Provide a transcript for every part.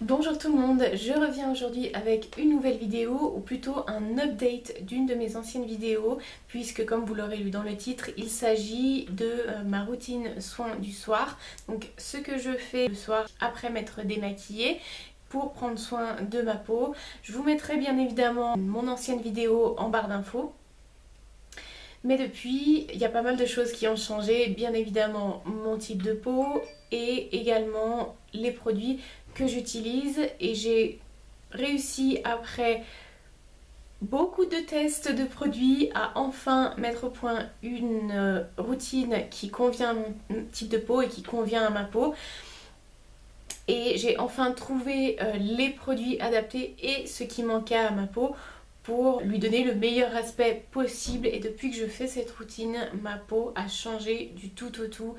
Bonjour tout le monde, je reviens aujourd'hui avec une nouvelle vidéo ou plutôt un update d'une de mes anciennes vidéos puisque comme vous l'aurez lu dans le titre, il s'agit de ma routine soin du soir. Donc ce que je fais le soir après m'être démaquillée pour prendre soin de ma peau. Je vous mettrai bien évidemment mon ancienne vidéo en barre d'infos. Mais depuis, il y a pas mal de choses qui ont changé, bien évidemment mon type de peau et également les produits que j'utilise, et j'ai réussi après beaucoup de tests de produits à enfin mettre au point une routine qui convient à mon type de peau et qui convient à ma peau. Et j'ai enfin trouvé les produits adaptés et ce qui manquait à ma peau pour lui donner le meilleur aspect possible. Et depuis que je fais cette routine, ma peau a changé du tout au tout.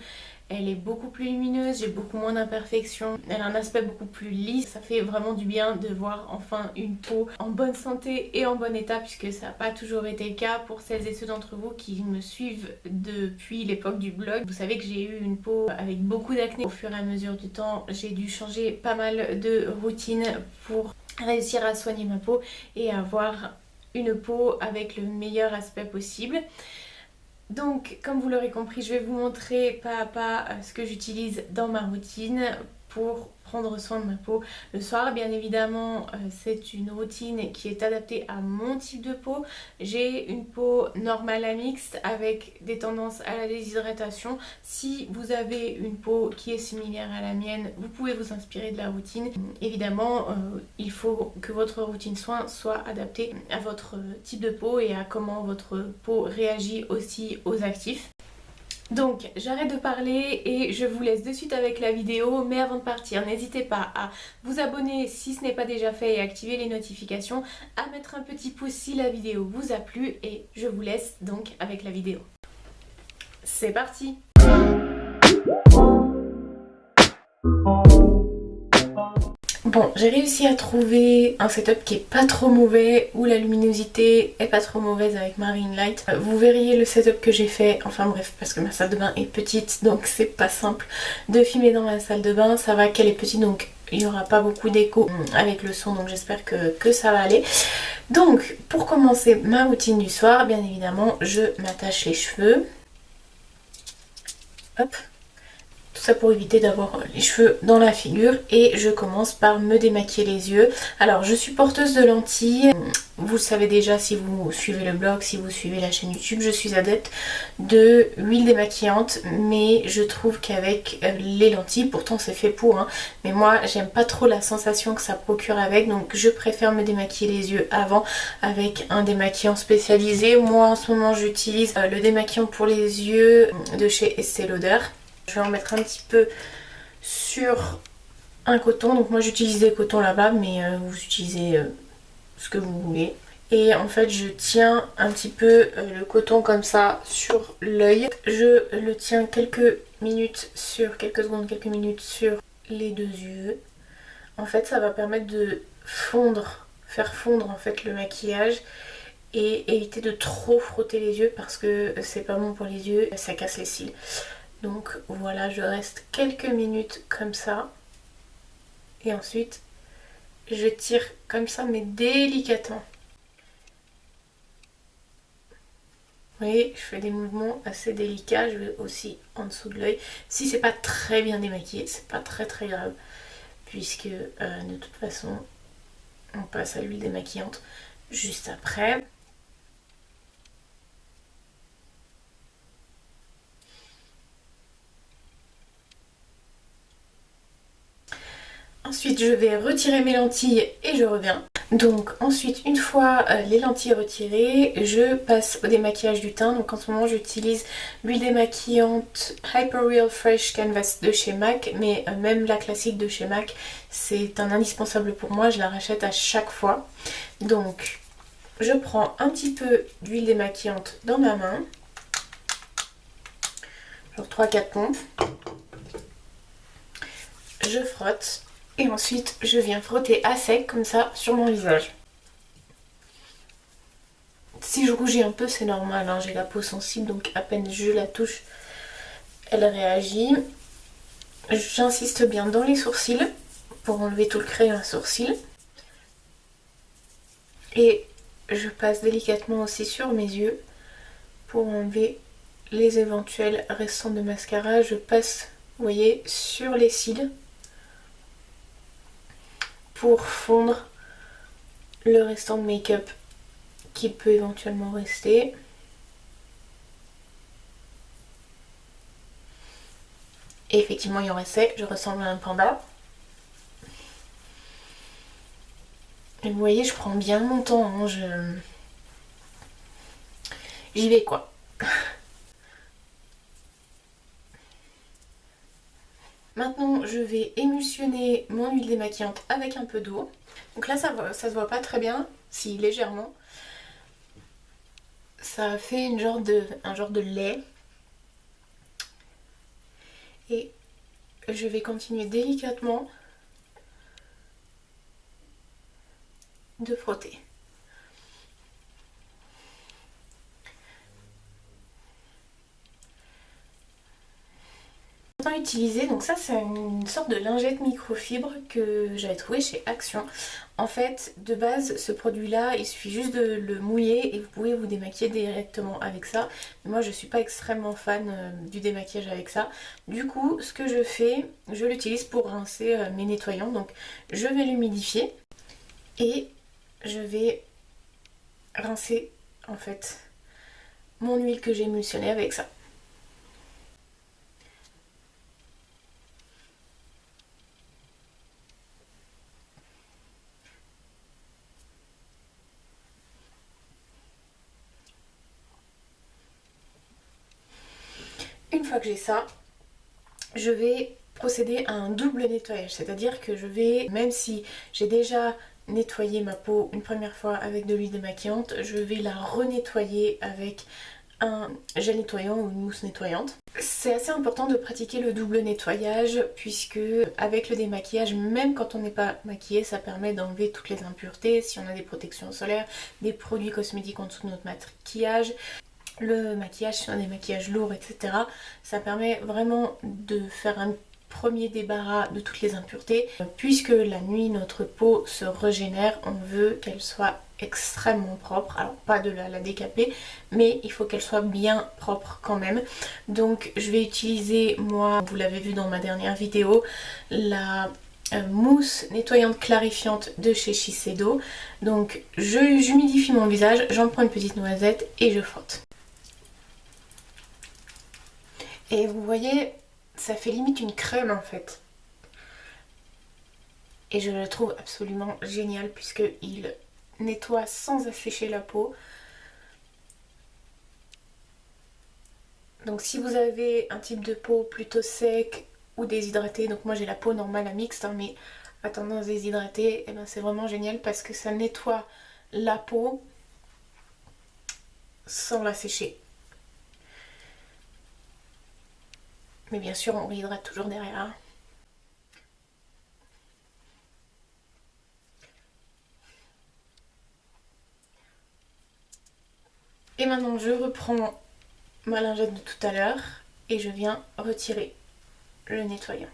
Elle est beaucoup plus lumineuse, j'ai beaucoup moins d'imperfections, elle a un aspect beaucoup plus lisse. Ça fait vraiment du bien de voir enfin une peau en bonne santé et en bon état, puisque ça n'a pas toujours été le cas pour celles et ceux d'entre vous qui me suivent depuis l'époque du blog. Vous savez que j'ai eu une peau avec beaucoup d'acné. Au fur et à mesure du temps, j'ai dû changer pas mal de routines pour réussir à soigner ma peau et avoir une peau avec le meilleur aspect possible. Donc, comme vous l'aurez compris, je vais vous montrer pas à pas ce que j'utilise dans ma routine pour prendre soin de ma peau le soir. Bien évidemment, c'est une routine qui est adaptée à mon type de peau. J'ai une peau normale à mixte avec des tendances à la déshydratation. Si vous avez une peau qui est similaire à la mienne, vous pouvez vous inspirer de la routine. Évidemment, il faut que votre routine soin soit adaptée à votre type de peau et à comment votre peau réagit aussi aux actifs. Donc j'arrête de parler et je vous laisse de suite avec la vidéo, mais avant de partir, n'hésitez pas à vous abonner si ce n'est pas déjà fait et activer les notifications, à mettre un petit pouce si la vidéo vous a plu, et je vous laisse donc avec la vidéo. C'est parti! Bon, j'ai réussi à trouver un setup qui est pas trop mauvais, où la luminosité est pas trop mauvaise avec ma ring light. Vous verriez le setup que j'ai fait, enfin bref, parce que ma salle de bain est petite, donc c'est pas simple de filmer dans ma salle de bain. Ça va qu'elle est petite, donc il n'y aura pas beaucoup d'écho avec le son, donc j'espère que ça va aller. Donc, pour commencer ma routine du soir, bien évidemment, je m'attache les cheveux. Hop. Tout ça pour éviter d'avoir les cheveux dans la figure, et je commence par me démaquiller les yeux. Alors je suis porteuse de lentilles, vous le savez déjà si vous suivez le blog, si vous suivez la chaîne YouTube, je suis adepte de huile démaquillante, mais je trouve qu'avec les lentilles, pourtant c'est fait pour, hein, mais moi j'aime pas trop la sensation que ça procure avec, donc je préfère me démaquiller les yeux avant avec un démaquillant spécialisé. Moi en ce moment j'utilise le démaquillant pour les yeux de chez Estée Lauder. Je vais en mettre un petit peu sur un coton. Donc moi j'utilise des cotons là-bas, mais vous utilisez ce que vous voulez. Et en fait je tiens un petit peu le coton comme ça sur l'œil. Je le tiens quelques secondes, quelques minutes sur les deux yeux. En fait ça va permettre de faire fondre en fait le maquillage et éviter de trop frotter les yeux, parce que c'est pas bon pour les yeux, ça casse les cils. Donc voilà, je reste quelques minutes comme ça. Et ensuite, je tire comme ça, mais délicatement. Vous voyez, je fais des mouvements assez délicats. Je vais aussi en dessous de l'œil. Si c'est pas très bien démaquillé, c'est pas très grave, puisque de toute façon, on passe à l'huile démaquillante juste après. Ensuite, je vais retirer mes lentilles et je reviens. Donc ensuite, une fois les lentilles retirées, je passe au démaquillage du teint. Donc en ce moment, j'utilise l'huile démaquillante Hyper Real Fresh Canvas de chez MAC. Mais même la classique de chez MAC, c'est un indispensable pour moi. Je la rachète à chaque fois. Donc, je prends un petit peu d'huile démaquillante dans ma main. Genre 3-4 pompes. Je frotte. Et ensuite, je viens frotter à sec, comme ça, sur mon visage. Si je rougis un peu, c'est normal, hein, j'ai la peau sensible, donc à peine je la touche, elle réagit. J'insiste bien dans les sourcils. pour enlever tout le crayon à sourcils. Et je passe délicatement aussi sur mes yeux pour enlever les éventuels restants de mascara. Je passe, vous voyez, sur les cils pour fondre le restant de make-up qui peut éventuellement rester. Et effectivement, il en restait, je ressemble à un panda. Et vous voyez, je prends bien mon temps, hein, j'y vais quoi. Maintenant, je vais émulsionner mon huile démaquillante avec un peu d'eau. Donc là, ça se voit pas très bien, si légèrement. Ça fait un genre de lait. Et je vais continuer délicatement de frotter. Utiliser, donc ça c'est une sorte de lingette microfibre que j'avais trouvé chez Action. En fait, de base, ce produit là, il suffit juste de le mouiller et vous pouvez vous démaquiller directement avec ça. Moi je suis pas extrêmement fan du démaquillage avec ça. Du coup, ce que je fais, je l'utilise pour rincer mes nettoyants. Donc je vais l'humidifier et je vais rincer en fait mon huile que j'ai émulsionnée avec ça. Une fois que j'ai ça, je vais procéder à un double nettoyage, c'est-à-dire que je vais, même si j'ai déjà nettoyé ma peau une première fois avec de l'huile démaquillante, je vais la renettoyer avec un gel nettoyant ou une mousse nettoyante. C'est assez important de pratiquer le double nettoyage puisque avec le démaquillage, même quand on n'est pas maquillé, ça permet d'enlever toutes les impuretés, si on a des protections solaires, des produits cosmétiques en dessous de notre maquillage. Le maquillage, si on a des maquillages lourds, etc. Ça permet vraiment de faire un premier débarras de toutes les impuretés. Puisque la nuit, notre peau se régénère, on veut qu'elle soit extrêmement propre. Alors pas de la décaper, mais il faut qu'elle soit bien propre quand même. Donc je vais utiliser, moi, vous l'avez vu dans ma dernière vidéo, la mousse nettoyante clarifiante de chez Shiseido. Donc j'humidifie mon visage, j'en prends une petite noisette et je frotte. Et vous voyez, ça fait limite une crème en fait. Et je le trouve absolument génial puisqu'il nettoie sans assécher la peau. Donc si vous avez un type de peau plutôt sec ou déshydratée, donc moi j'ai la peau normale à mixte, hein, mais à tendance déshydratée, et ben c'est vraiment génial parce que ça nettoie la peau sans la sécher. Mais bien sûr on réhydrate toujours derrière. Hein. Et maintenant je reprends ma lingette de tout à l'heure et je viens retirer le nettoyant.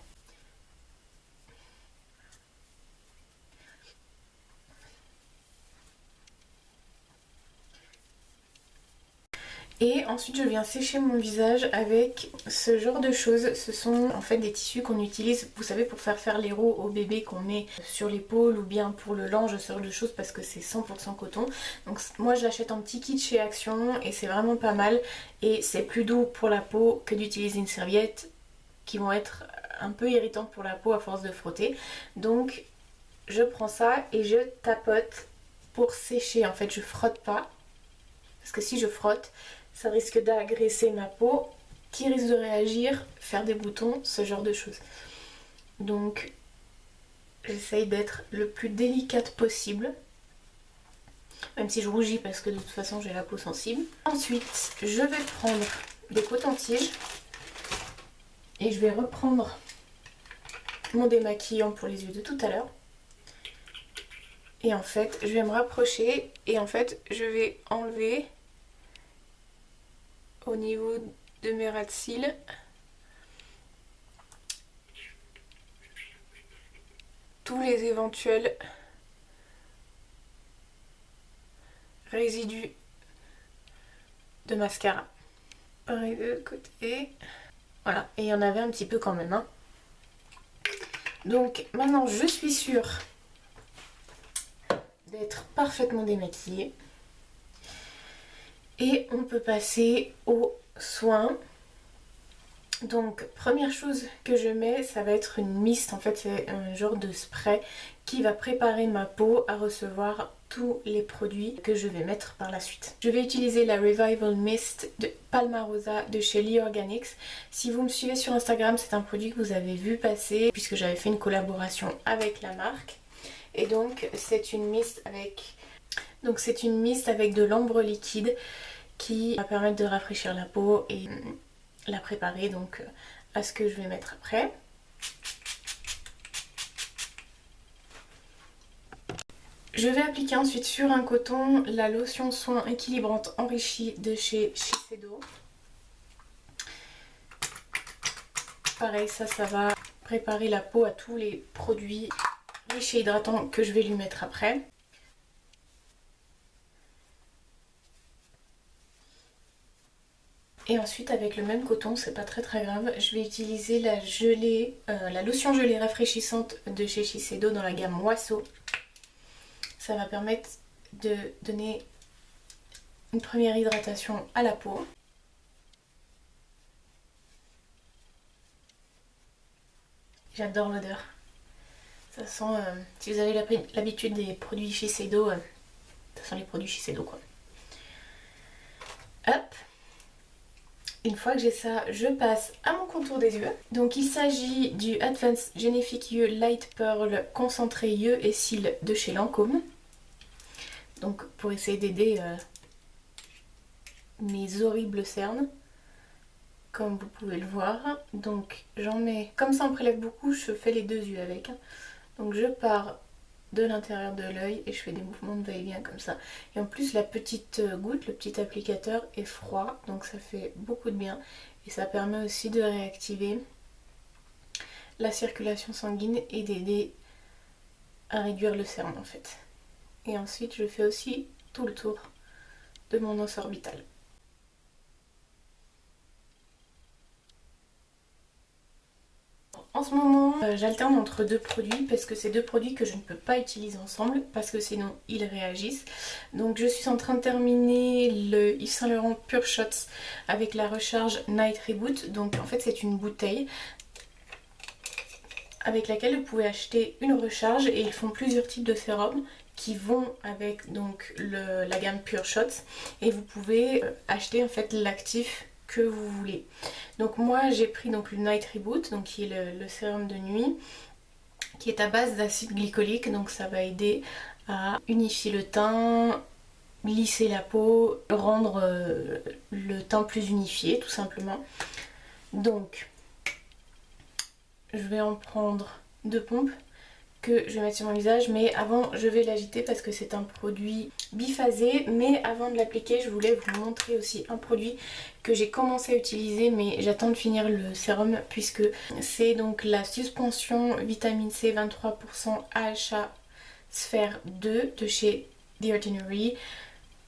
Et ensuite je viens sécher mon visage avec ce genre de choses. Ce sont en fait des tissus qu'on utilise, vous savez, pour faire les roux au bébé qu'on met sur l'épaule ou bien pour le linge, ce genre de choses parce que c'est 100% coton. Donc moi je l'achète en petit kit chez Action et c'est vraiment pas mal. Et c'est plus doux pour la peau que d'utiliser une serviette qui vont être un peu irritantes pour la peau à force de frotter. Donc je prends ça et je tapote pour sécher. En fait je frotte pas parce que si je frotte, ça risque d'agresser ma peau, qui risque de réagir, faire des boutons, ce genre de choses. Donc j'essaye d'être le plus délicate possible, même si je rougis parce que de toute façon j'ai la peau sensible. Ensuite, je vais prendre des cotons-tiges et je vais reprendre mon démaquillant pour les yeux de tout à l'heure. Et en fait, je vais me rapprocher et en fait, je vais enlever au niveau de mes ras de cils tous les éventuels résidus de mascara. Pareil de l'autre côté. Voilà, et il y en avait un petit peu quand même, hein. Donc maintenant je suis sûre d'être parfaitement démaquillée. Et on peut passer aux soins. Donc première chose que je mets, ça va être une mist. En fait c'est un genre de spray qui va préparer ma peau à recevoir tous les produits que je vais mettre par la suite. Je vais utiliser la Revival Mist de Palmarosa de chez Lee Organics. Si vous me suivez sur Instagram, c'est un produit que vous avez vu passer puisque j'avais fait une collaboration avec la marque. Et donc c'est une mist avec... de l'ambre liquide qui va permettre de rafraîchir la peau et la préparer donc à ce que je vais mettre après. Je vais appliquer ensuite sur un coton la lotion soin équilibrante enrichie de chez Shiseido. Pareil, ça va préparer la peau à tous les produits riches et hydratants que je vais lui mettre après. Et ensuite avec le même coton, c'est pas très grave, je vais utiliser la lotion gelée rafraîchissante de chez Shiseido dans la gamme Wasso. Ça va permettre de donner une première hydratation à la peau. J'adore l'odeur. Ça sent, si vous avez l'habitude des produits Shiseido, ça sent les produits Shiseido quoi. Hop. Une fois que j'ai ça, je passe à mon contour des yeux. Donc il s'agit du Advanced Genifique Yeux Light Pearl concentré yeux et cils de chez Lancôme. Donc pour essayer d'aider mes horribles cernes, comme vous pouvez le voir. Donc j'en mets, comme ça on prélève beaucoup, je fais les deux yeux avec. Donc je pars de l'intérieur de l'œil et je fais des mouvements de va-et-vient comme ça. Et en plus la petite goutte, le petit applicateur est froid, donc ça fait beaucoup de bien. Et ça permet aussi de réactiver la circulation sanguine et d'aider à réduire le cerne en fait. Et ensuite je fais aussi tout le tour de mon os orbital. En ce moment, j'alterne entre deux produits parce que c'est deux produits que je ne peux pas utiliser ensemble parce que sinon ils réagissent. Donc je suis en train de terminer le Yves Saint Laurent Pure Shots avec la recharge Night Reboot. Donc en fait c'est une bouteille avec laquelle vous pouvez acheter une recharge et ils font plusieurs types de sérums qui vont avec donc la gamme Pure Shots et vous pouvez acheter en fait l'actif que vous voulez. Donc moi j'ai pris donc le Night Reboot, donc qui est le sérum de nuit, qui est à base d'acide glycolique, donc ça va aider à unifier le teint, lisser la peau, rendre le teint plus unifié tout simplement. Donc je vais en prendre 2 pompes que je vais mettre sur mon visage, mais avant je vais l'agiter parce que c'est un produit biphasé. Mais avant de l'appliquer, je voulais vous montrer aussi un produit que j'ai commencé à utiliser, mais j'attends de finir le sérum puisque c'est donc la suspension vitamine C 23% AHA Sphère 2 de chez The Ordinary.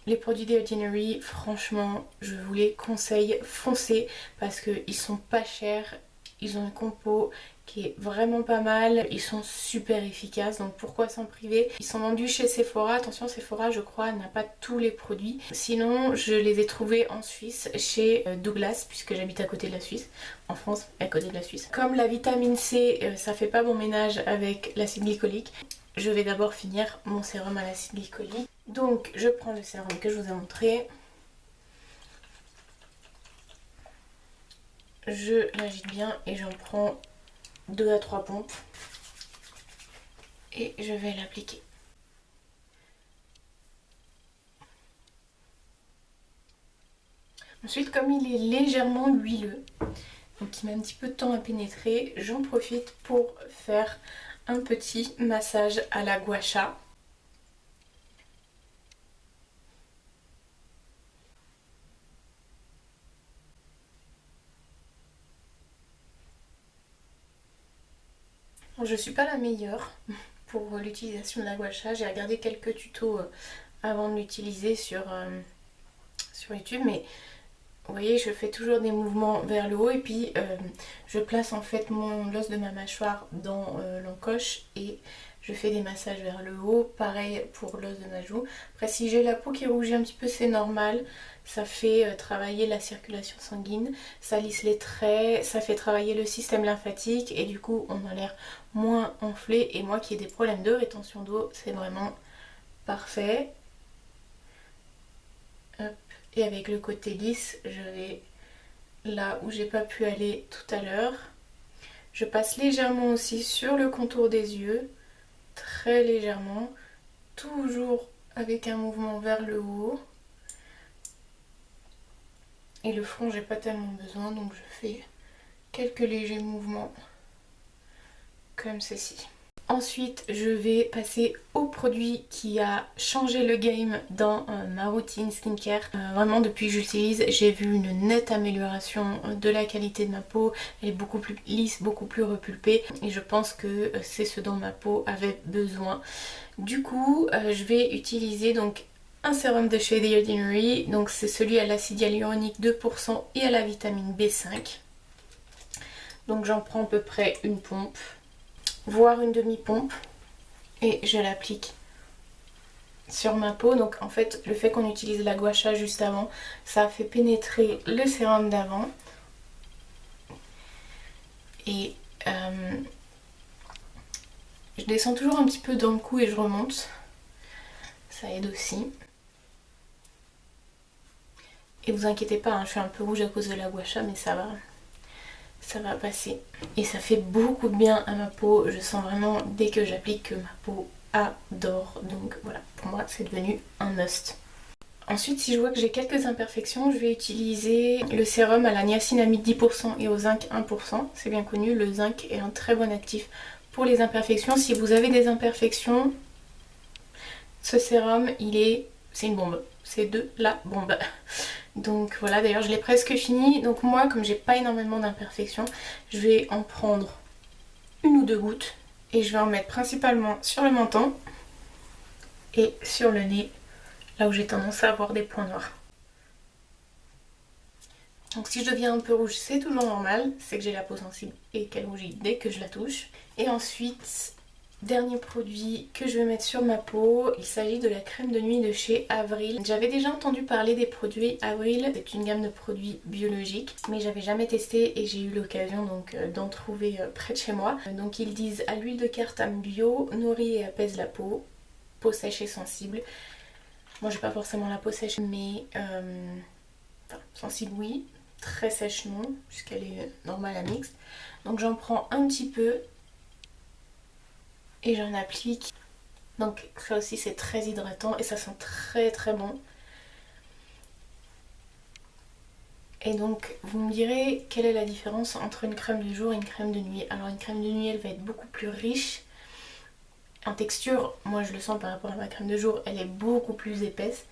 Les produits The Ordinary, franchement, je vous les conseille, foncez parce qu'ils sont pas chers. Ils ont une compo qui est vraiment pas mal, ils sont super efficaces, donc pourquoi s'en priver. Ils sont vendus chez Sephora, attention Sephora je crois n'a pas tous les produits. Sinon je les ai trouvés en Suisse chez Douglas puisque j'habite à côté de la Suisse, en France à côté de la Suisse. Comme la vitamine C ça fait pas bon ménage avec l'acide glycolique, je vais d'abord finir mon sérum à l'acide glycolique. Donc je prends le sérum que je vous ai montré. Je l'agite bien et j'en prends 2 à 3 pompes et je vais l'appliquer. Ensuite, comme il est légèrement huileux, donc il met un petit peu de temps à pénétrer, j'en profite pour faire un petit massage à la gua sha. Je suis pas la meilleure pour l'utilisation de la gua sha. J'ai regardé quelques tutos avant de l'utiliser sur YouTube, mais vous voyez, je fais toujours des mouvements vers le haut et puis je place en fait l'os de ma mâchoire dans l'encoche et je fais des massages vers le haut. Pareil pour l'os de ma joue. Après, si j'ai la peau qui rougit un petit peu, c'est normal. Ça fait travailler la circulation sanguine, ça lisse les traits, ça fait travailler le système lymphatique et du coup on a l'air moins enflé. Et moi qui ai des problèmes de rétention d'eau, c'est vraiment parfait. Hop. Et avec le côté lisse, je vais là où j'ai pas pu aller tout à l'heure. Je passe légèrement aussi sur le contour des yeux, très légèrement, toujours avec un mouvement vers le haut. Et le front, j'ai pas tellement besoin, donc je fais quelques légers mouvements comme ceci. Ensuite, je vais passer au produit qui a changé le game dans ma routine skincare. Vraiment, depuis que j'utilise, j'ai vu une nette amélioration de la qualité de ma peau. Elle est beaucoup plus lisse, beaucoup plus repulpée. Et je pense que c'est ce dont ma peau avait besoin. Du coup, je vais utiliser donc un sérum de chez The Ordinary. Donc c'est celui à l'acide hyaluronique 2% et à la vitamine B5. Donc j'en prends à peu près une pompe, voire une demi-pompe, et je l'applique sur ma peau. Donc en fait le fait qu'on utilise la gua sha juste avant, ça a fait pénétrer le sérum d'avant et je descends toujours un petit peu dans le cou et je remonte, ça aide aussi. Et vous inquiétez pas, hein, je suis un peu rouge à cause de la gua sha, mais ça va passer. Et ça fait beaucoup de bien à ma peau. Je sens vraiment dès que j'applique que ma peau adore. Donc voilà, pour moi c'est devenu un must. Ensuite, si je vois que j'ai quelques imperfections, je vais utiliser le sérum à la niacinamide 10% et au zinc 1%. C'est bien connu, le zinc est un très bon actif pour les imperfections. Si vous avez des imperfections, ce sérum, c'est une bombe. C'est de la bombe. Donc voilà, d'ailleurs je l'ai presque fini. Donc moi, comme j'ai pas énormément d'imperfections, je vais en prendre une ou deux gouttes et je vais en mettre principalement sur le menton et sur le nez, là où j'ai tendance à avoir des points noirs. Donc si je deviens un peu rouge, c'est toujours normal, c'est que j'ai la peau sensible et qu'elle rougit dès que je la touche. Et ensuite, dernier produit que je vais mettre sur ma peau, il s'agit de la crème de nuit de chez Avril. J'avais déjà entendu parler des produits Avril, c'est une gamme de produits biologiques, mais j'avais jamais testé et j'ai eu l'occasion donc d'en trouver près de chez moi. Donc ils disent à l'huile de cardamome bio, nourrit et apaise la peau, peau sèche et sensible. Moi j'ai pas forcément la peau sèche, mais enfin, sensible oui, très sèche non, puisqu'elle est normale à mixte. Donc j'en prends un petit peu et j'en applique. Donc ça aussi c'est très hydratant et ça sent très très bon. Et donc vous me direz quelle est la différence entre une crème de jour et une crème de nuit. Alors une crème de nuit elle va être beaucoup plus riche en texture. Moi je le sens par rapport à ma crème de jour, elle est beaucoup plus épaisse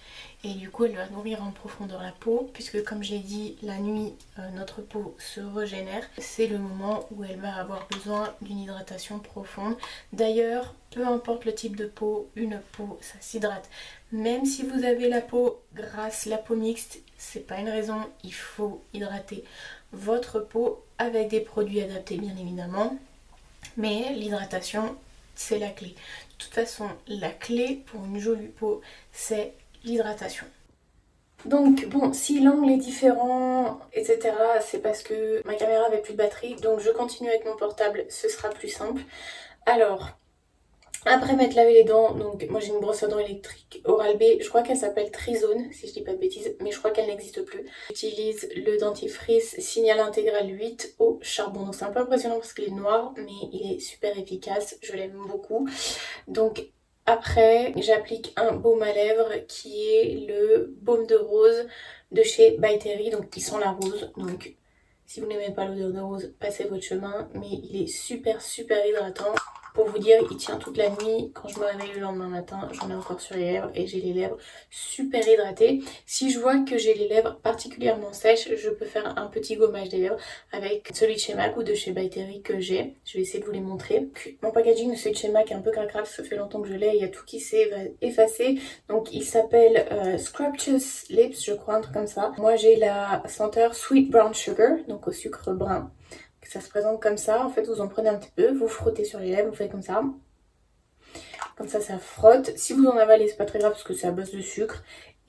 et du coup elle va nourrir en profondeur la peau, puisque comme je l'ai dit, la nuit notre peau se régénère. C'est le moment où elle va avoir besoin d'une hydratation profonde. D'ailleurs, peu importe le type de peau, une peau ça s'hydrate. Même si vous avez la peau grasse, la peau mixte, c'est pas une raison, il faut hydrater votre peau avec des produits adaptés bien évidemment. Mais l'hydratation, c'est la clé. De toute façon, la clé pour une jolie peau, c'est l'hydratation. Donc bon, si l'angle est différent, etc., c'est parce que ma caméra avait plus de batterie, donc je continue avec mon portable, ce sera plus simple. Alors, après m'être lavé les dents, donc moi j'ai une brosse à dents électrique Oral-B, je crois qu'elle s'appelle Trizone, si je dis pas de bêtises, mais je crois qu'elle n'existe plus. J'utilise le dentifrice Signal Intégral 8 au charbon, donc c'est un peu impressionnant parce qu'il est noir, mais il est super efficace, je l'aime beaucoup. Donc après, j'applique un baume à lèvres qui est le baume de rose de chez By Terry, donc qui sent la rose. Donc si vous n'aimez pas l'odeur de rose, passez votre chemin, mais il est super hydratant. Pour vous dire, il tient toute la nuit. Quand je me réveille le lendemain matin, j'en ai encore sur les lèvres et j'ai les lèvres super hydratées. Si je vois que j'ai les lèvres particulièrement sèches, je peux faire un petit gommage des lèvres avec celui de chez MAC ou de chez By Terry que j'ai. Je vais essayer de vous les montrer. Mon packaging de celui de chez MAC est un peu cracra, ça fait longtemps que je l'ai, il y a tout qui s'est effacé. Donc il s'appelle Scrumptious Lips, je crois, un truc comme ça. Moi j'ai la senteur Sweet Brown Sugar, donc au sucre brun. Ça se présente comme ça, en fait vous en prenez un petit peu, vous frottez sur les lèvres, vous faites comme ça. Comme ça frotte. Si vous en avalez, c'est pas très grave parce que c'est à base de sucre.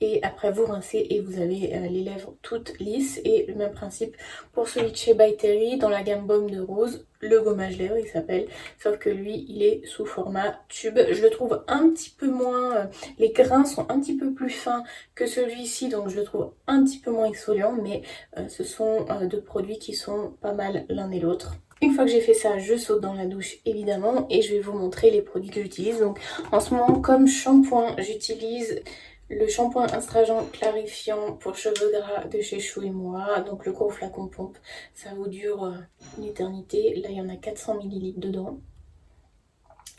Et après vous rincez et vous avez les lèvres toutes lisses. Et le même principe pour celui de chez By Terry dans la gamme Baume de Rose. Le gommage lèvres il s'appelle. Sauf que lui il est sous format tube. Je le trouve un petit peu moins... les grains sont un petit peu plus fins que celui-ci. Donc je le trouve un petit peu moins exfoliant. Mais ce sont deux produits qui sont pas mal l'un et l'autre. Une fois que j'ai fait ça, je saute dans la douche évidemment et je vais vous montrer les produits que j'utilise. Donc en ce moment comme shampoing, j'utilise le shampoing astringent clarifiant pour cheveux gras de chez Chou et Moi. Donc le gros flacon pompe, ça vous dure une éternité. Là il y en a 400 ml dedans.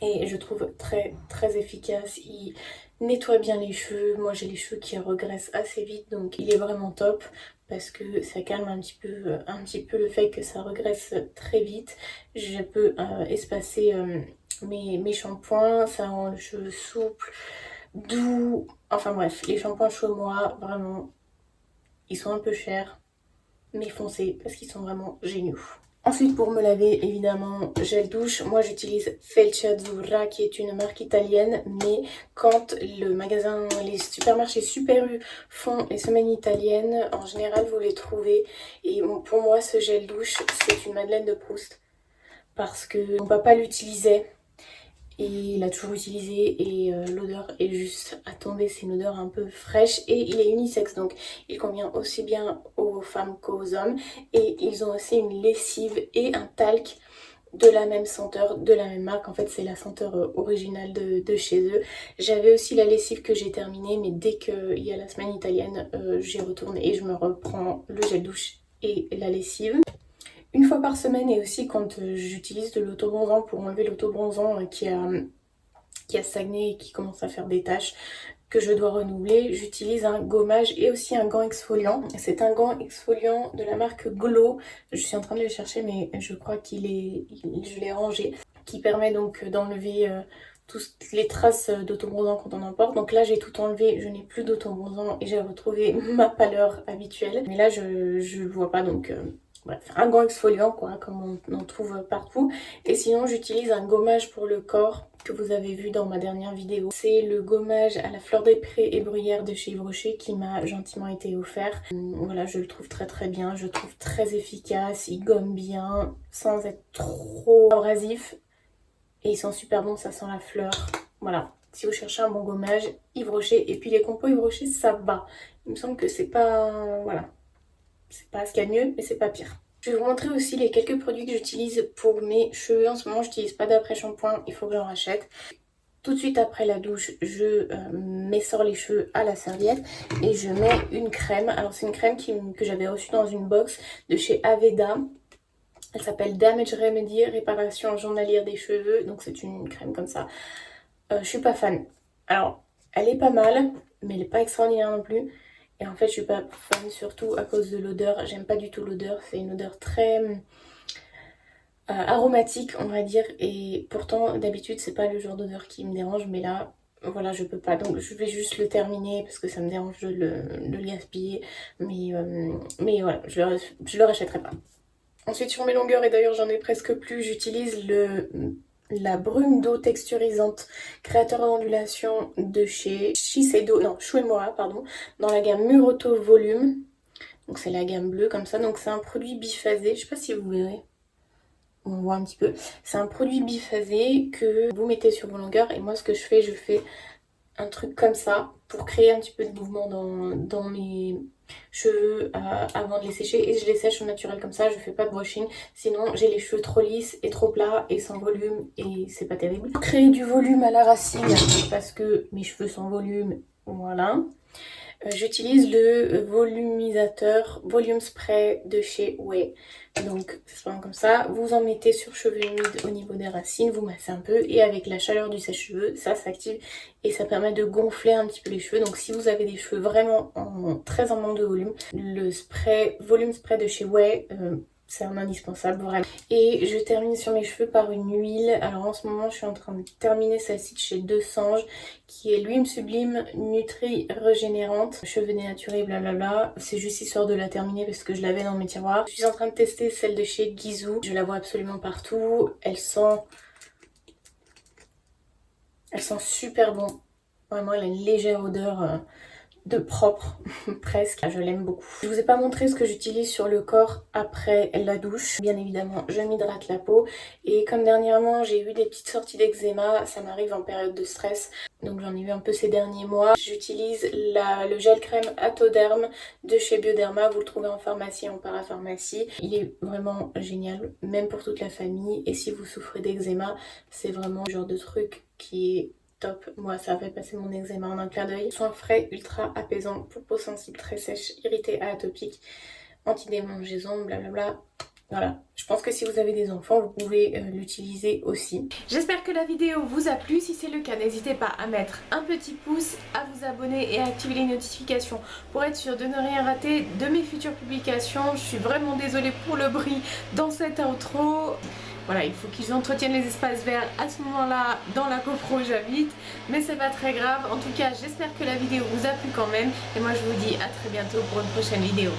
Et je trouve très très efficace. Il nettoie bien les cheveux. Moi j'ai les cheveux qui regraissent assez vite donc il est vraiment top. Parce que ça calme un petit peu le fait que ça regraisse très vite. Je peux espacer mes shampoings, ça rend le cheveu souple, doux. Enfin bref, les shampoings Chou Moi, vraiment, ils sont un peu chers, mais foncez parce qu'ils sont vraiment géniaux. Ensuite pour me laver évidemment gel douche, moi j'utilise Felce Azzurra qui est une marque italienne, mais quand le magasin, les supermarchés Super U font les semaines italiennes, en général vous les trouvez. Et pour moi ce gel douche c'est une Madeleine de Proust parce que mon papa l'utilisait. Et il l'a toujours utilisé et l'odeur est juste à tomber, c'est une odeur un peu fraîche et il est unisexe donc il convient aussi bien aux femmes qu'aux hommes. Et ils ont aussi une lessive et un talc de la même senteur, de la même marque. En fait c'est la senteur originale de chez eux. J'avais aussi la lessive que j'ai terminée, mais dès qu'il y a la semaine italienne j'y retourne et je me reprends le gel douche et la lessive. Une fois par semaine et aussi quand j'utilise de l'autobronzant pour enlever l'autobronzant qui a stagné et qui commence à faire des taches que je dois renouveler, j'utilise un gommage et aussi un gant exfoliant. C'est un gant exfoliant de la marque Glow. Je suis en train de le chercher mais je crois je l'ai rangé. Qui permet donc d'enlever toutes les traces d'autobronzant quand on en porte. Donc là j'ai tout enlevé, je n'ai plus d'autobronzant et j'ai retrouvé ma pâleur habituelle. Mais là je le vois pas donc... bref, un gant exfoliant quoi, comme on en trouve partout. Et sinon j'utilise un gommage pour le corps que vous avez vu dans ma dernière vidéo. C'est le gommage à la fleur des prés et bruyère de chez Yves Rocher qui m'a gentiment été offert. Voilà, je le trouve très très bien, je le trouve très efficace, il gomme bien sans être trop abrasif. Et il sent super bon, ça sent la fleur. Voilà, si vous cherchez un bon gommage, Yves Rocher. Et puis les compos Yves Rocher, ça va. Il me semble que c'est pas... voilà. C'est pas ce qu'il y a de mieux, mais c'est pas pire. Je vais vous montrer aussi les quelques produits que j'utilise pour mes cheveux. En ce moment, j'utilise pas d'après-shampoing, il faut que j'en rachète. Tout de suite après la douche, je m'essore les cheveux à la serviette et je mets une crème. Alors c'est une crème que j'avais reçue dans une box de chez Aveda. Elle s'appelle Damage Remedy, réparation journalière des cheveux. Donc c'est une crème comme ça. Je suis pas fan. Alors, elle est pas mal, mais elle est pas extraordinaire non plus. Et en fait, je suis pas fan surtout à cause de l'odeur. J'aime pas du tout l'odeur. C'est une odeur très aromatique, on va dire. Et pourtant, d'habitude, c'est pas le genre d'odeur qui me dérange. Mais là, voilà, je peux pas. Donc, je vais juste le terminer parce que ça me dérange de le gaspiller. Mais voilà, je le rachèterai pas. Ensuite, sur mes longueurs, et d'ailleurs, j'en ai presque plus, j'utilise la brume d'eau texturisante créateur d'ondulation de chez Shiseido, non, Chou et Moi, pardon, dans la gamme Muroto Volume. Donc c'est la gamme bleue comme ça, donc c'est un produit biphasé, je sais pas si vous verrez, on voit un petit peu. C'est un produit biphasé que vous mettez sur vos longueurs et moi ce que je fais un truc comme ça pour créer un petit peu de mouvement dans mes cheveux avant de les sécher et je les sèche au naturel comme ça, je fais pas de brushing, sinon j'ai les cheveux trop lisses et trop plats et sans volume et c'est pas terrible. Créer du volume à la racine parce que mes cheveux sans volume, voilà. J'utilise le volumisateur Volume Spray de chez Ouai. Donc ça se prend comme ça, vous en mettez sur cheveux humides au niveau des racines, vous massez un peu et avec la chaleur du sèche-cheveux, ça s'active et ça permet de gonfler un petit peu les cheveux. Donc si vous avez des cheveux vraiment très en manque de volume, le spray Volume Spray de chez Ouai, c'est un indispensable vraiment. Et je termine sur mes cheveux par une huile. Alors en ce moment je suis en train de terminer celle-ci de chez Deux Sanges, qui est l'huile sublime Nutri Régénérante, cheveux dénaturés, blablabla. C'est juste histoire de la terminer parce que je l'avais dans mes tiroirs. Je suis en train de tester celle de chez Gisou. Je la vois absolument partout. Elle sent super bon. Vraiment, elle a une légère odeur de propre presque, je l'aime beaucoup. Je vous ai pas montré ce que j'utilise sur le corps après la douche. Bien évidemment je m'hydrate la peau et comme dernièrement j'ai eu des petites sorties d'eczéma, ça m'arrive en période de stress, donc j'en ai eu un peu ces derniers mois. J'utilise le gel crème Atoderm de chez Bioderma, vous le trouvez en pharmacie et en parapharmacie. Il est vraiment génial, même pour toute la famille, et si vous souffrez d'eczéma, c'est vraiment le genre de truc qui est top. Moi ça fait passer mon eczéma en un clin d'œil. Soin frais, ultra apaisant pour peau sensible, très sèche, irritée à atopique, anti-démangeaison, blablabla. Voilà, je pense que si vous avez des enfants, vous pouvez l'utiliser aussi. J'espère que la vidéo vous a plu. Si c'est le cas, n'hésitez pas à mettre un petit pouce, à vous abonner et à activer les notifications pour être sûr de ne rien rater de mes futures publications. Je suis vraiment désolée pour le bruit dans cette intro. Voilà, il faut qu'ils entretiennent les espaces verts à ce moment-là dans la copro où j'habite, mais c'est pas très grave. En tout cas, j'espère que la vidéo vous a plu quand même, et moi je vous dis à très bientôt pour une prochaine vidéo.